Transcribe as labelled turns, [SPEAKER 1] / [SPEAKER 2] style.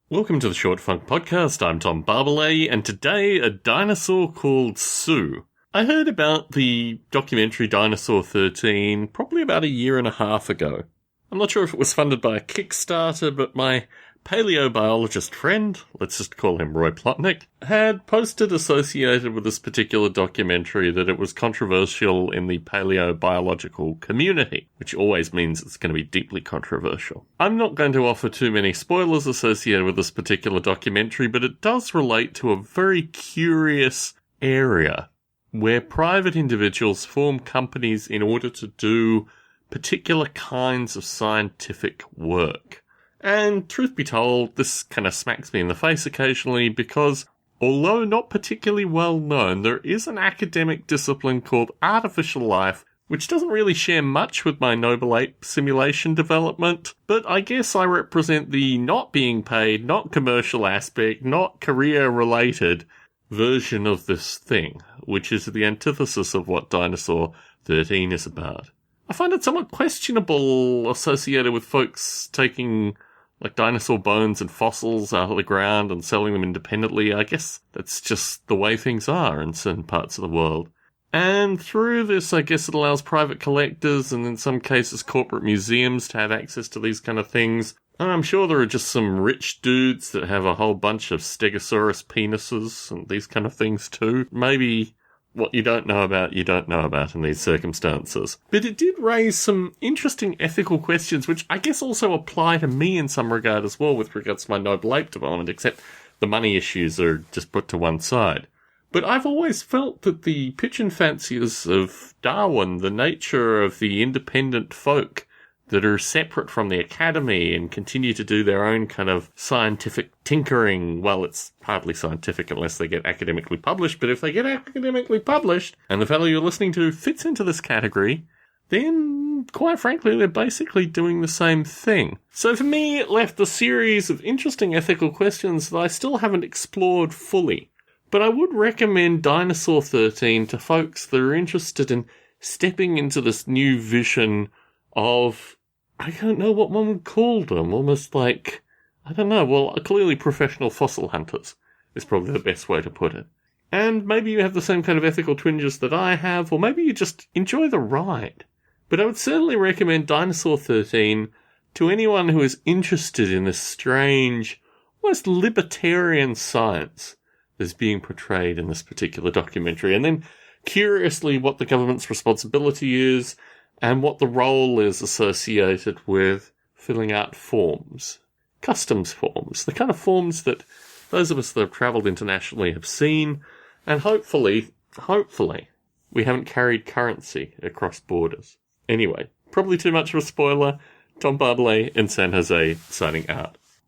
[SPEAKER 1] Welcome to the Short Funk Podcast. I'm Tom Barbalet, and today a dinosaur called Sue. I heard about the documentary Dinosaur 13 probably about a year and a half ago. I'm not sure if it was funded by a Kickstarter, but my paleobiologist friend, let's just call him Roy Plotnick, had posted associated with this particular documentary that it was controversial in the paleobiological community, which always means it's going to be deeply controversial. I'm not going to offer too many spoilers associated with this particular documentary, but it does relate to a very curious area where private individuals form companies in order to do particular kinds of scientific work. And truth be told, this kind of smacks me in the face occasionally because, although not particularly well known, there is an academic discipline called artificial life, which doesn't really share much with my Noble Ape simulation development, but I guess I represent the not being paid, not commercial aspect, not career-related version of this thing, which is the antithesis of what Dinosaur 13 is about. I find it somewhat questionable associated with folks taking like dinosaur bones and fossils out of the ground and selling them independently. I guess that's just the way things are in certain parts of the world. And through this, I guess it allows private collectors and in some cases corporate museums to have access to these kind of things. And I'm sure there are just some rich dudes that have a whole bunch of Stegosaurus penises and these kind of things too. Maybe what you don't know about in these circumstances. But it did raise some interesting ethical questions, which I guess also apply to me in some regard as well with regards to my Noble Ape development, except the money issues are just put to one side. But I've always felt that the pigeon fanciers of Darwin, the nature of the independent folk that are separate from the academy and continue to do their own kind of scientific tinkering. Well, it's hardly scientific unless they get academically published, but if they get academically published and the fellow you're listening to fits into this category, then, quite frankly, they're basically doing the same thing. So for me, it left a series of interesting ethical questions that I still haven't explored fully. But I would recommend Dinosaur 13 to folks that are interested in stepping into this new vision of, I don't know what one would call them, almost like, I don't know, well, clearly professional fossil hunters is probably the best way to put it. And maybe you have the same kind of ethical twinges that I have, or maybe you just enjoy the ride. But I would certainly recommend Dinosaur 13 to anyone who is interested in this strange, almost libertarian science that's being portrayed in this particular documentary. And then, curiously, what the government's responsibility is, and what the role is associated with filling out forms. Customs forms. The kind of forms that those of us that have travelled internationally have seen, and hopefully, we haven't carried currency across borders. Anyway, probably too much of a spoiler. Tom Barbalet in San Jose, signing out.